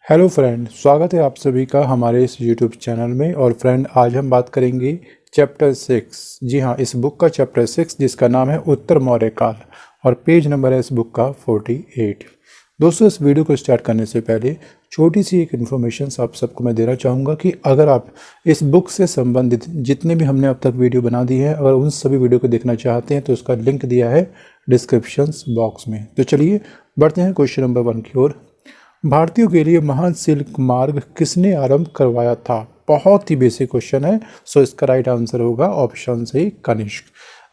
Hello friend, स्वागत है आप सभी का हमारे इस यूट्यूब चैनल में। और फ्रेंड, आज हम बात करेंगे चैप्टर 6। जी हाँ, इस बुक का चैप्टर 6 जिसका नाम है उत्तर मौर्य काल, और पेज नंबर है इस बुक का 48। दोस्तों, इस वीडियो को स्टार्ट करने से पहले छोटी सी एक इन्फॉर्मेशन आप सबको मैं देना चाहूँगा कि अगर आप इस बुक से संबंधित जितने भी हमने अब तक वीडियो बना दी है, अगर उन सभी वीडियो को देखना चाहते हैं तो उसका लिंक दिया है डिस्क्रिप्शन बॉक्स में। तो चलिए बढ़ते हैं क्वेश्चन नंबर 1 की ओर। भारतीयों के लिए महान सिल्क मार्ग किसने आरंभ करवाया था? बहुत ही बेसिक क्वेश्चन है, सो इसका राइट आंसर होगा ऑप्शन से कनिष्क।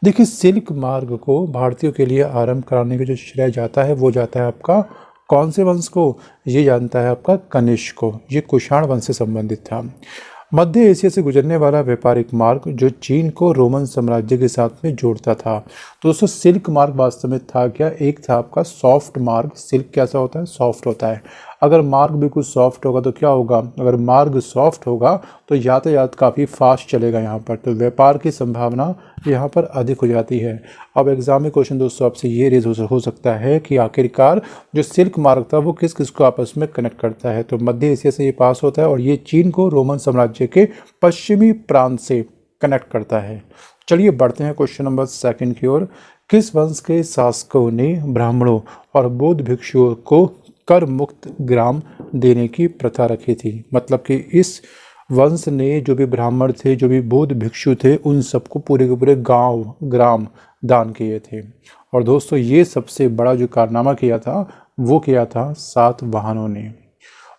देखिए, सिल्क मार्ग को भारतीयों के लिए आरंभ कराने का जो श्रेय जाता है वो जाता है आपका कौन से वंश को? ये जानता है आपका कनिष्क को। ये कुषाण वंश से संबंधित था। मध्य एशिया से गुजरने वाला व्यापारिक मार्ग जो चीन को रोमन साम्राज्य के साथ में जोड़ता था। तो दोस्तों, सिल्क मार्ग वास्तव में था क्या? एक था आपका सॉफ्ट मार्ग। सिल्क कैसा होता है? सॉफ्ट होता है। अगर मार्ग बिल्कुल सॉफ्ट होगा तो क्या होगा? अगर मार्ग सॉफ्ट होगा तो यातायात काफ़ी फास्ट चलेगा यहाँ पर, तो व्यापार की संभावना यहाँ पर अधिक हो जाती है। अब एग्जाम में क्वेश्चन दोस्तों आपसे ये रेज हो सकता है कि आखिरकार जो सिल्क मार्ग था वो किस किस को आपस में कनेक्ट करता है? तो मध्य एशिया से ये पास होता है और ये चीन को रोमन साम्राज्य के पश्चिमी प्रांत से कनेक्ट करता है। चलिए बढ़ते हैं क्वेश्चन नंबर 2 की ओर। किस वंश के शासकों ने ब्राह्मणों और बौद्ध भिक्षुओं को कर मुक्त ग्राम देने की प्रथा रखी थी? मतलब कि इस वंश ने जो भी ब्राह्मण थे, जो भी बौद्ध भिक्षु थे, उन सबको पूरे के पूरे गांव ग्राम दान किए थे। और दोस्तों, ये सबसे बड़ा जो कारनामा किया था वो किया था सातवाहनों ने।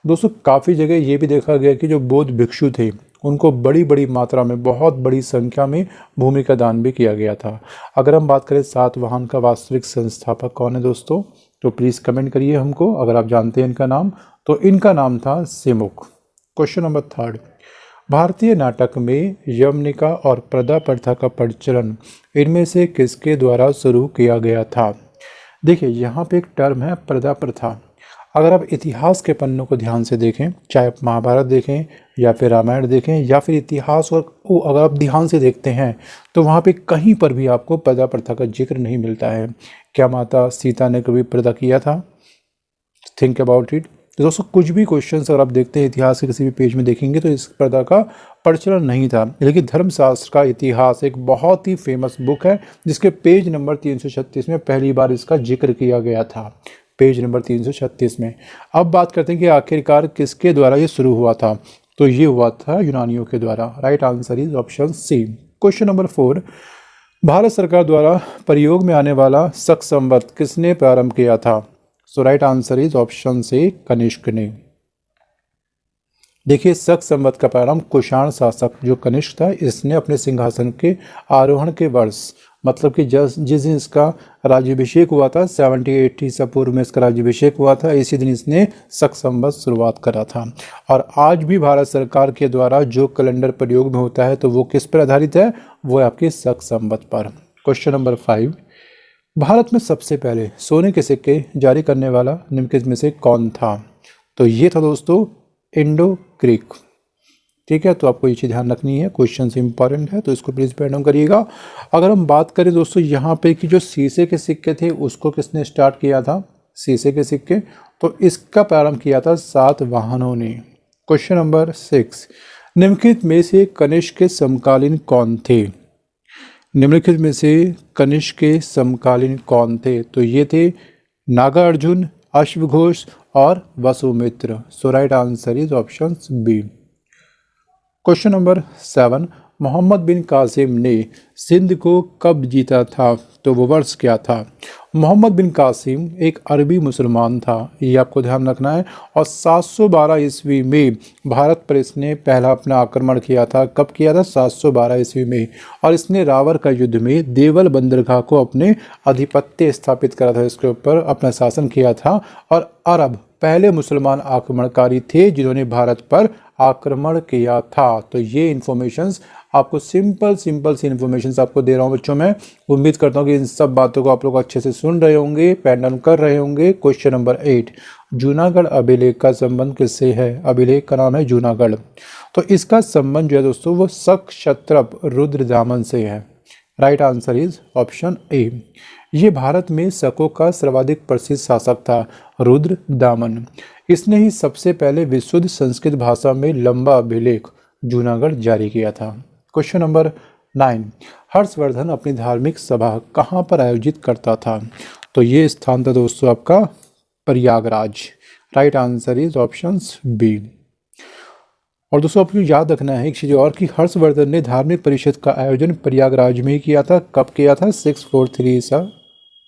दोस्तों, काफ़ी जगह ये भी देखा गया कि जो बौद्ध भिक्षु थे उनको बड़ी बड़ी मात्रा में, बहुत बड़ी संख्या में भूमि का दान भी किया गया था। अगर हम बात करें सातवाहन का वास्तविक संस्थापक कौन है दोस्तों, तो प्लीज़ कमेंट करिए हमको अगर आप जानते हैं इनका नाम। तो इनका नाम था सिमुक। Question number 3। भारतीय नाटक में यवनिका और प्रदा प्रथा का प्रचलन इनमें से किसके द्वारा शुरू किया गया था? देखिए, यहाँ पे एक टर्म है प्रदा प्रथा। अगर आप इतिहास के पन्नों को ध्यान से देखें, चाहे आप महाभारत देखें या फिर रामायण देखें या फिर इतिहास, और अगर आप ध्यान से देखते हैं तो वहाँ पे कहीं पर भी आपको प्रदा प्रथा का जिक्र नहीं मिलता है। क्या माता सीता ने कभी प्रदा किया था? Think about it. तो दोस्तों, कुछ भी क्वेश्चंस अगर आप देखते हैं इतिहास के किसी भी पेज में देखेंगे तो इस प्रथा का प्रचलन नहीं था। लेकिन धर्मशास्त्र का इतिहास एक बहुत ही फेमस बुक है जिसके पेज नंबर 336 में पहली बार इसका जिक्र किया गया था। पेज नंबर 336 में। अब बात करते हैं कि आखिरकार किसके द्वारा ये शुरू हुआ था? तो ये हुआ था यूनानियों के द्वारा। Right answer is option C. Question number 4। भारत सरकार द्वारा प्रयोग में आने वाला शक संवत किसने प्रारंभ किया था? सो राइट आंसर इज ऑप्शन से कनिष्क ने। देखिए, शक संवत का प्रारंभ कुषाण शासक जो कनिष्क था, इसने अपने सिंहासन के आरोहण के वर्ष, मतलब कि जिस दिन इसका राज्याभिषेक हुआ था, 70-80 ईसा पूर्व में इसका राज्याभिषेक हुआ था, इसी दिन इसने शक संवत शुरुआत करा था। और आज भी भारत सरकार के द्वारा जो कैलेंडर प्रयोग में होता है तो वो किस पर आधारित है? वो है आपके शक संवत पर। Question number 5। भारत में सबसे पहले सोने के सिक्के जारी करने वाला निम्नलिखित में से कौन था? तो ये था दोस्तों इंडो ग्रीक। ठीक है, तो आपको ये चीज़ ध्यान रखनी है, क्वेश्चन से इंपॉर्टेंट है, तो इसको प्लीज़ पेन डाउन करिएगा। अगर हम बात करें दोस्तों यहाँ पे कि जो शीशे के सिक्के थे उसको किसने स्टार्ट किया था? शीशे के सिक्के, तो इसका प्रारंभ किया था सातवाहनों ने। Question number 6। निम्नलिखित में से कनिष्क के समकालीन कौन थे? निम्नलिखित में से कनिष्क के समकालीन कौन थे? तो ये थे नागार्जुन, अश्वघोष और Vasumitra. So right answer is option B. Question number 7। Mohammad bin Qasim ने सिंध को कब जीता था? तो वो वर्ष क्या था? मोहम्मद बिन कासिम एक अरबी मुसलमान था, ये आपको ध्यान रखना है। और 712 ईस्वी में भारत पर इसने पहला अपना आक्रमण किया था। कब किया था? 712 ईस्वी में। और इसने रावर का युद्ध में देवल बंदरगाह को अपने आधिपत्य स्थापित करा था, इसके ऊपर अपना शासन किया था। और अरब पहले मुसलमान आक्रमणकारी थे जिन्होंने भारत पर आक्रमण किया था। तो ये इन्फॉर्मेशंस आपको सिंपल सी इन्फॉर्मेशंस आपको दे रहा हूँ बच्चों। मैं उम्मीद करता हूँ कि इन सब बातों को आप लोग अच्छे से सुन रहे होंगे, पेन डाउन कर रहे होंगे। Question number 8। जूनागढ़ अभिलेख का संबंध किससे है? अभिलेख का नाम है जूनागढ़। तो इसका संबंध जो है दोस्तों वो शक क्षत्रप रुद्रदामन से है। Right answer is option A. ये भारत में शकों का सर्वाधिक प्रसिद्ध शासक था, रुद्रदामन। इसने ही सबसे पहले विशुद्ध संस्कृत भाषा में लंबा अभिलेख जूनागढ़ जारी किया था। क्वेश्चन नंबर 9, हर्षवर्धन अपनी धार्मिक सभा कहाँ पर आयोजित करता था? तो ये स्थान था दोस्तों आपका Prayagraj. Right answer is option B. और दोस्तों आपको याद रखना है एक चीज़ और कि हर्षवर्धन ने धार्मिक परिषद का आयोजन प्रयागराज में ही किया था। कब किया था? 643 ईसा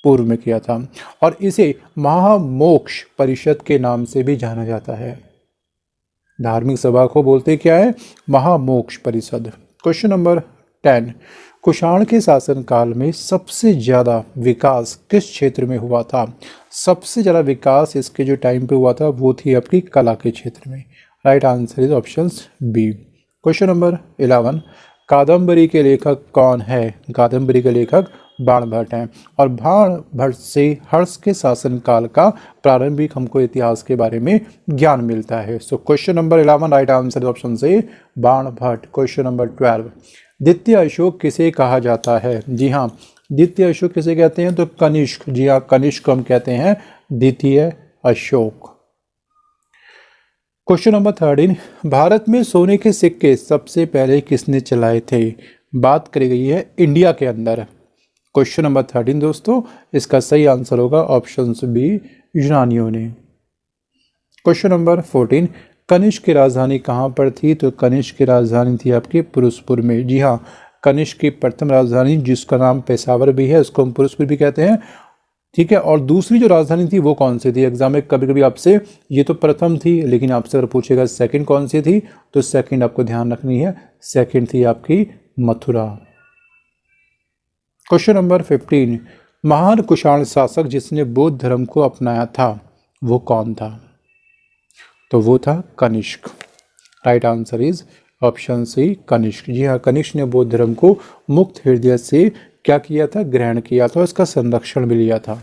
पूर्व में किया था। और इसे महामोक्ष परिषद के नाम से भी जाना जाता है। धार्मिक सभा को बोलते क्या है? महामोक्ष परिषद। क्वेश्चन नंबर 10, कुषाण के शासनकाल में सबसे ज़्यादा विकास किस क्षेत्र में हुआ था? सबसे ज़्यादा विकास इसके जो टाइम पे हुआ था वो थी आपकी कला के क्षेत्र में। Right answer is option B. Question number 11, Kadambari के लेखक कौन है? कादम्बरी के लेखक बाणभट्ट हैं। और बाणभट्ट से हर्ष के शासनकाल का प्रारंभिक हमको इतिहास के बारे में ज्ञान मिलता है। सो question number 11 right answer is option से बाणभट्ट। क्वेश्चन नंबर 12, द्वितीय अशोक किसे कहा जाता है? जी हाँ, द्वितीय अशोक किसे कहते हैं? तो कनिष्क। जी हाँ, कनिष्क को हम कहते हैं द्वितीय अशोक। क्वेश्चन नंबर 13, भारत में सोने के सिक्के सबसे पहले किसने चलाए थे? बात करी गई है इंडिया के अंदर। क्वेश्चन नंबर 13 दोस्तों, इसका सही आंसर होगा ऑप्शन बी, यूनानियों ने। क्वेश्चन नंबर 14, कनिष्क की राजधानी कहाँ पर थी? तो कनिष्क की राजधानी थी आपकी पुरुषपुर में। जी हाँ, कनिष्क की प्रथम राजधानी जिसका नाम पेशावर भी है उसको हम पुरुषपुर भी कहते हैं। ठीक है, और दूसरी जो राजधानी थी वो कौन सी थी? एग्जाम में कभी कभी आपसे, ये तो प्रथम थी लेकिन आपसे अगर पूछेगा सेकंड कौन सी थी, तो सेकंड आपको ध्यान रखनी है, सेकंड थी आपकी मथुरा। क्वेश्चन नंबर 15, महान कुषाण शासक जिसने बौद्ध धर्म को अपनाया था वो कौन था? तो वो था Kanishka. Right answer is option C, Kanishka. जी हाँ, कनिष्क ने बौद्ध धर्म को मुक्त हृदय से क्या किया था? ग्रहण किया था, उसका संरक्षण भी लिया था।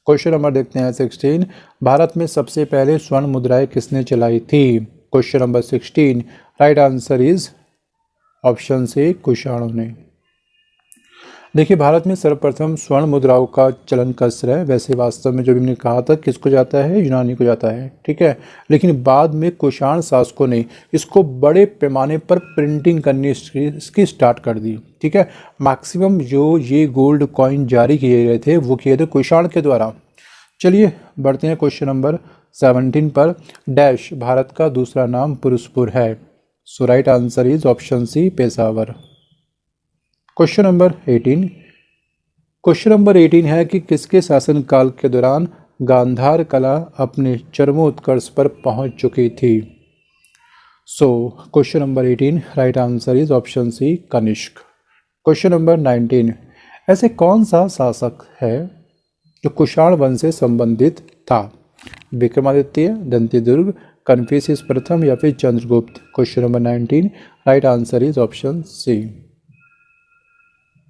क्वेश्चन नंबर देखते हैं 16, भारत में सबसे पहले स्वर्ण मुद्राएं किसने चलाई थी? Question number 16 right answer is option से कुषाणों ने। देखिए, भारत में सर्वप्रथम स्वर्ण मुद्राओं का चलन का श्रेय वैसे वास्तव में जो भी हमने कहा था किसको जाता है? यूनानी को जाता है। ठीक है, लेकिन बाद में कुषाण शासकों ने इसको बड़े पैमाने पर प्रिंटिंग करनी इसकी स्टार्ट कर दी। ठीक है, मैक्सिमम जो ये गोल्ड कॉइन जारी किए गए थे वो किए थे कुषाण के द्वारा। चलिए बढ़ते हैं क्वेश्चन नंबर 17 पर। डैश भारत का दूसरा नाम पुरुषपुर है। So right answer is option C, Peshawar. Question number 18, question number 18 है कि किसके शासनकाल के दौरान गांधार कला अपने चरमोत्कर्ष पर पहुंच चुकी थी? So question number 18 right answer is option C, Kanishka. Question number 19, ऐसे कौन सा शासक है जो कुषाण वंश से संबंधित था? विक्रमादित्य, दंतीदुर्ग, कन्फ्यूशियस प्रथम या फिर Chandragupta? Question number 19 right answer is option C.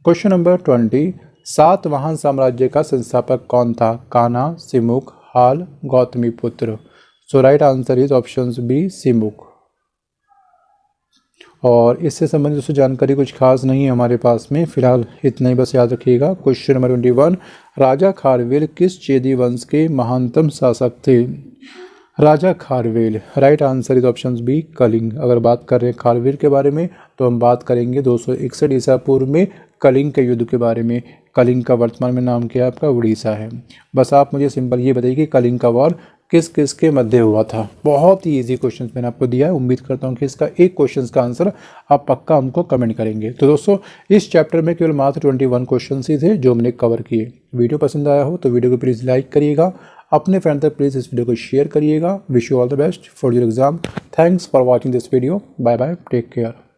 Question number 20, Satavahana साम्राज्य का संस्थापक कौन था? Kanha, Simuka, Hala, Gautamiputra? So right answer is option B, Simuka. और इससे संबंधित दोस्तों जानकारी कुछ खास नहीं है हमारे पास में, फिलहाल इतना ही बस याद रखिएगा। क्वेश्चन नंबर 21, राजा खारवेल किस चेदी वंश के महानतम शासक थे? Raja Kharavela right answer is option B, Kalinga. अगर बात कर रहे हैं खारवेल के बारे में तो हम बात करेंगे 261 ईसा पूर्व में कलिंग के युद्ध के बारे में। कलिंग का वर्तमान में नाम क्या है आपका? उड़ीसा है। बस आप मुझे सिंपल ये बताइए कि कलिंग का वॉर किस किस के मध्य हुआ था। बहुत ही इजी क्वेश्चन मैंने आपको दिया है, उम्मीद करता हूँ कि इसका एक क्वेश्चन का आंसर आप पक्का हमको कमेंट करेंगे। तो दोस्तों इस चैप्टर में केवल मात्र 21 क्वेश्चन ही थे जो हमने कवर किए। वीडियो पसंद आया हो तो वीडियो को प्लीज़ लाइक करिएगा, अपने फ्रेंड तक प्लीज़ इस वीडियो को शेयर करिएगा। Wish you all the best for your exam. Thanks for watching this video. Bye bye, take care.